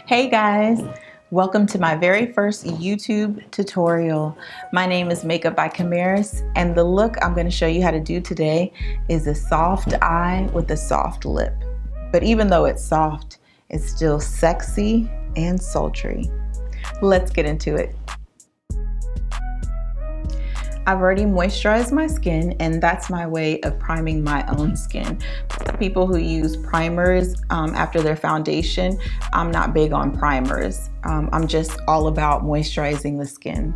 Hey guys, welcome to my very first YouTube tutorial. My name is Makeup by Camaris, and the look I'm going to show you how to do today is a soft eye with a soft lip. But even though it's soft, it's still sexy and sultry. Let's get into it. I've already moisturized my skin, and that's my way of priming my own skin. People who use primers after their foundation, I'm not big on primers. I'm just all about moisturizing the skin.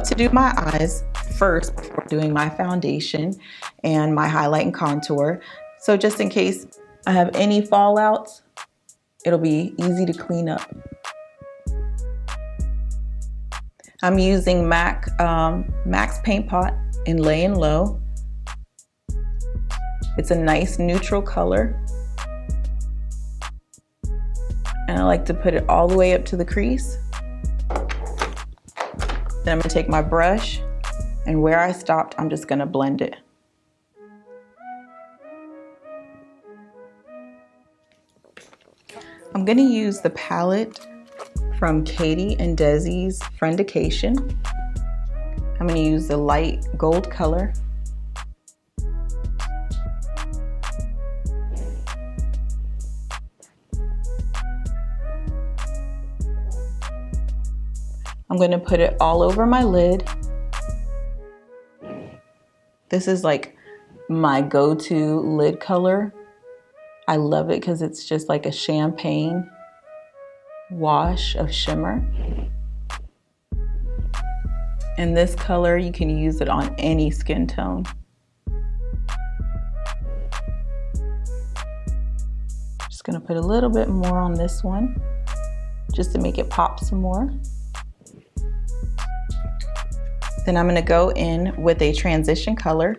To do my eyes first before doing my foundation and my highlight and contour. So just in case I have any fallouts, it'll be easy to clean up. I'm using MAC's Paint Pot in Lay and Low. It's a nice neutral color. And I like to put it all the way up to the crease. Then I'm gonna take my brush, and where I stopped, I'm just gonna blend it. I'm gonna use the palette from Katie and Desi's Friendication. I'm going to use the light gold color. I'm going to put it all over my lid. This is like my go-to lid color. I love it because it's just like a champagne wash of shimmer. And this color, you can use it on any skin tone. Just gonna put a little bit more on this one, just to make it pop some more. Then I'm gonna go in with a transition color,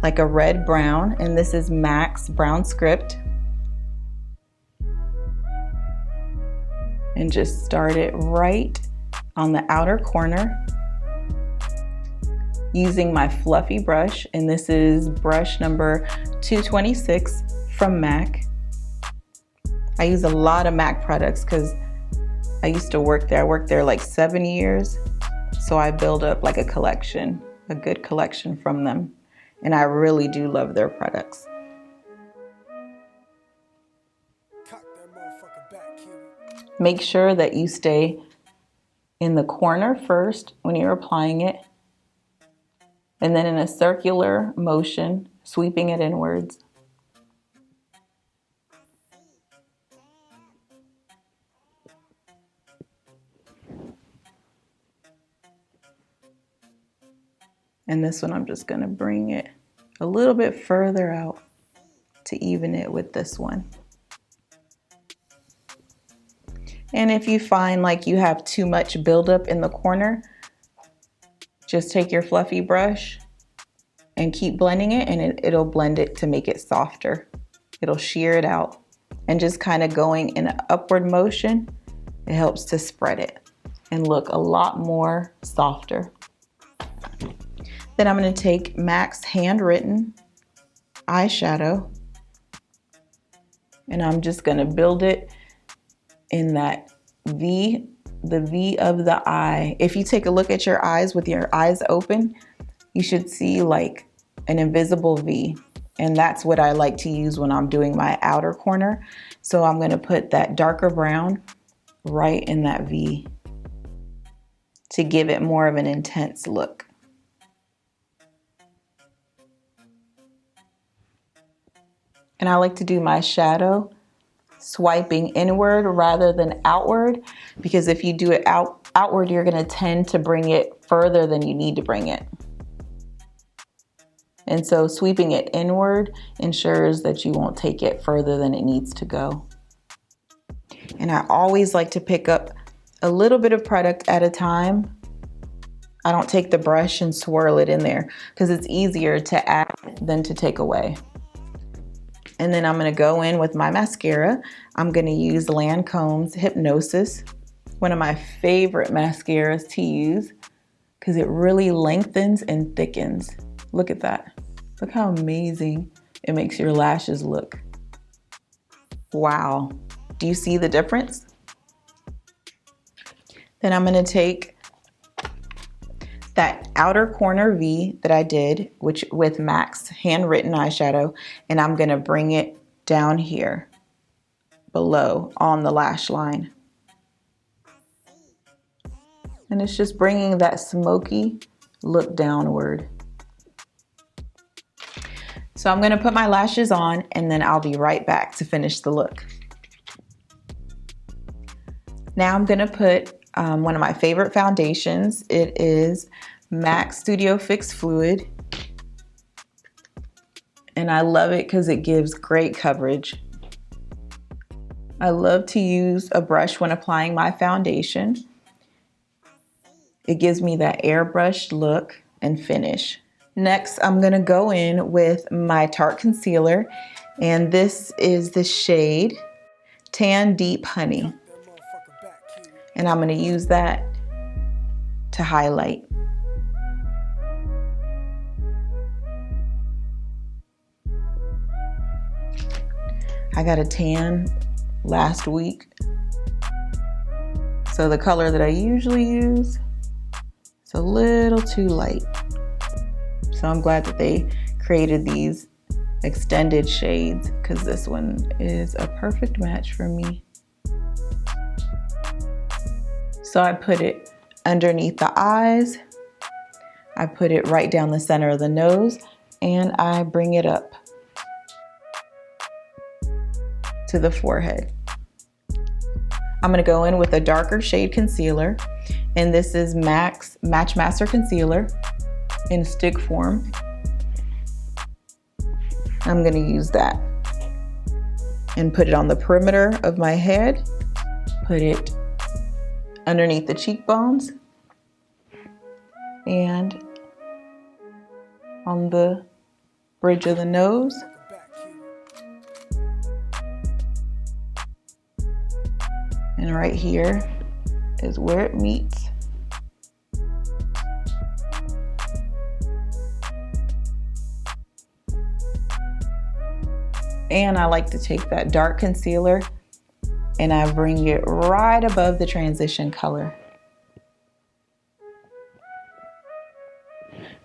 like a red brown, and this is MAC's Brown Script. And just start it right on the outer corner using my fluffy brush, and this is brush number 226 from MAC. I use a lot of MAC products because I used to work there. I worked there like 7 years, so I build up like a collection, a good collection from them, and I really do love their products. Make sure that you stay in the corner first when you're applying it, and then in a circular motion, sweeping it inwards. And this one, I'm just gonna bring it a little bit further out to even it with this one. And if you find like you have too much buildup in the corner, just take your fluffy brush and keep blending it, and it'll blend it to make it softer. It'll shear it out. And just kind of going in an upward motion, it helps to spread it and look a lot more softer. Then I'm gonna take MAC's Handwritten eyeshadow, and I'm just gonna build it in that V, the V of the eye. If you take a look at your eyes with your eyes open, you should see like an invisible V. And that's what I like to use when I'm doing my outer corner. So I'm gonna put that darker brown right in that V to give it more of an intense look. And I like to do my shadow swiping inward rather than outward, because if you do it outward, you're gonna tend to bring it further than you need to bring it. And so sweeping it inward ensures that you won't take it further than it needs to go. And I always like to pick up a little bit of product at a time. I don't take the brush and swirl it in there because it's easier to add than to take away. And then I'm gonna go in with my mascara. I'm gonna use Lancome's Hypnosis, one of my favorite mascaras to use because it really lengthens and thickens. Look at that. Look how amazing it makes your lashes look. Wow. Do you see the difference? Then I'm gonna take that outer corner V that I did, which with MAC's handwritten eyeshadow, and I'm gonna bring it down here below on the lash line. And it's just bringing that smoky look downward. So I'm gonna put my lashes on and then I'll be right back to finish the look. Now I'm gonna put one of my favorite foundations. It is MAC Studio Fix Fluid. And I love it because it gives great coverage. I love to use a brush when applying my foundation. It gives me that airbrushed look and finish. Next, I'm gonna go in with my Tarte concealer, and this is the shade Tan Deep Honey. And I'm gonna use that to highlight. I got a tan last week, so the color that I usually use is a little too light. So I'm glad that they created these extended shades because this one is a perfect match for me. So I put it underneath the eyes, I put it right down the center of the nose, and I bring it up to the forehead. I'm gonna go in with a darker shade concealer, and this is MAC's Match Master Concealer in stick form. I'm gonna use that and put it on the perimeter of my head, put it underneath the cheekbones, and on the bridge of the nose. And right here is where it meets. And I like to take that dark concealer and I bring it right above the transition color.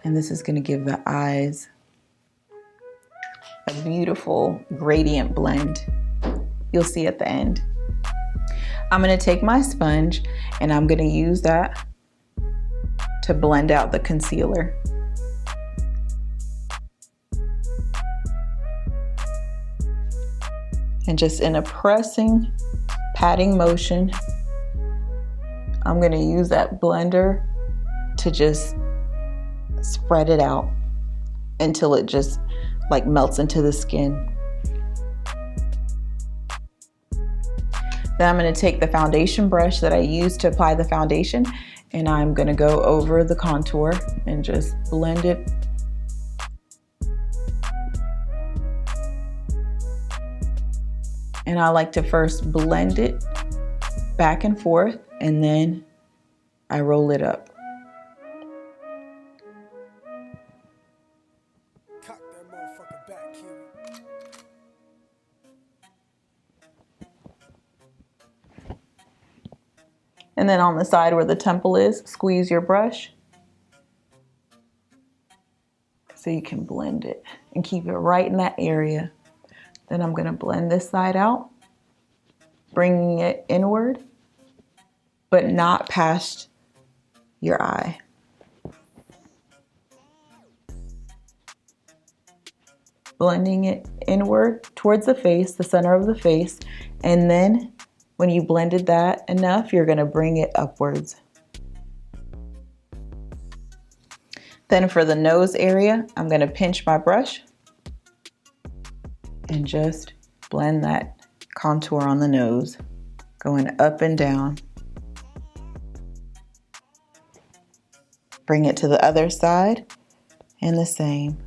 And this is going to give the eyes a beautiful gradient blend. You'll see at the end. I'm going to take my sponge and I'm going to use that to blend out the concealer. And just in a pressing, patting motion, I'm going to use that blender to just spread it out until it just like melts into the skin. Then I'm going to take the foundation brush that I used to apply the foundation and I'm going to go over the contour and just blend it. And I like to first blend it back and forth and then I roll it up. Cock that motherfucker back, Kiwi. And then on the side where the temple is, squeeze your brush so you can blend it and keep it right in that area. Then I'm going to blend this side out, bringing it inward, but not past your eye. Blending it inward towards the face, the center of the face, and then when you blended that enough, you're going to bring it upwards. Then for the nose area, I'm going to pinch my brush and just blend that contour on the nose, going up and down. Bring it to the other side and the same.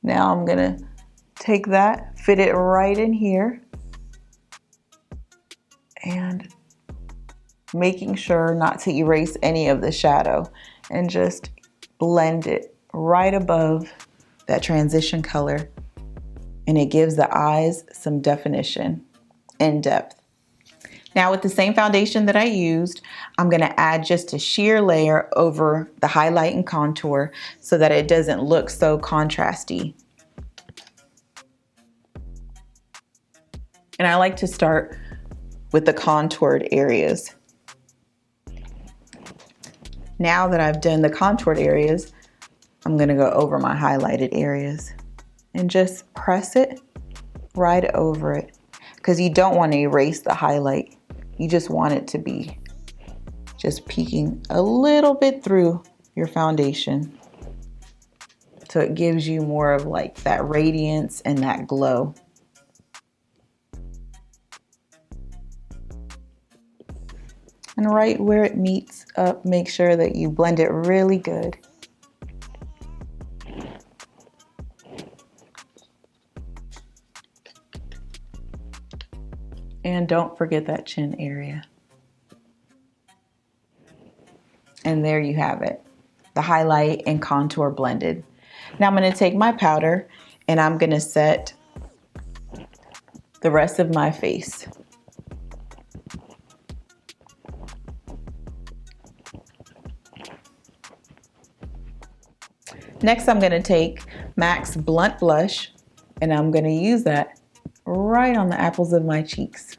Now I'm going to take that, fit it right in here, and making sure not to erase any of the shadow and just blend it right above that transition color, and it gives the eyes some definition and depth. Now with the same foundation that I used, I'm gonna add just a sheer layer over the highlight and contour so that it doesn't look so contrasty. And I like to start with the contoured areas. Now that I've done the contoured areas, I'm gonna go over my highlighted areas and just press it right over it, because you don't want to erase the highlight. You just want it to be just peeking a little bit through your foundation. So it gives you more of like that radiance and that glow. And right where it meets up, make sure that you blend it really good. And don't forget that chin area. And there you have it, the highlight and contour blended. Now I'm gonna take my powder and I'm gonna set the rest of my face. Next, I'm gonna take MAC's Blunt Blush and I'm gonna use that right on the apples of my cheeks.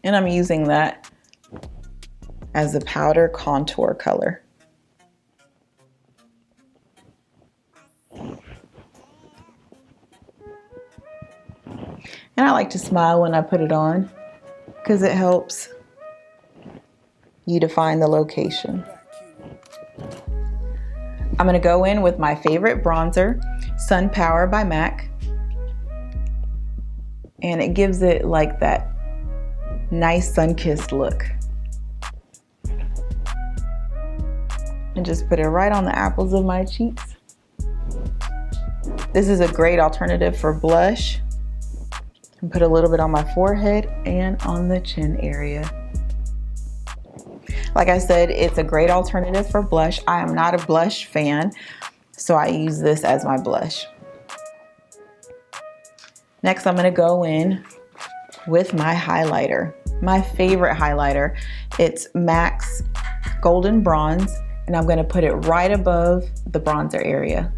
And I'm using that as a powder contour color. And I like to smile when I put it on because it helps you to find the location. I'm gonna go in with my favorite bronzer, Sun Power by MAC. And it gives it like that nice sun-kissed look. And just put it right on the apples of my cheeks. This is a great alternative for blush. And put a little bit on my forehead and on the chin area. Like I said, it's a great alternative for blush. I am not a blush fan, so I use this as my blush. Next, I'm gonna go in with my highlighter, my favorite highlighter. It's MAC's Golden Bronze, and I'm gonna put it right above the bronzer area.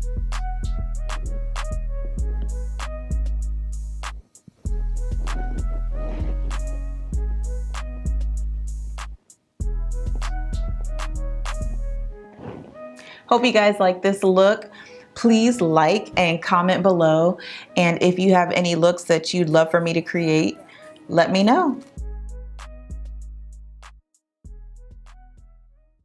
Hope you guys like this look. Please like and comment below. And if you have any looks that you'd love for me to create, let me know.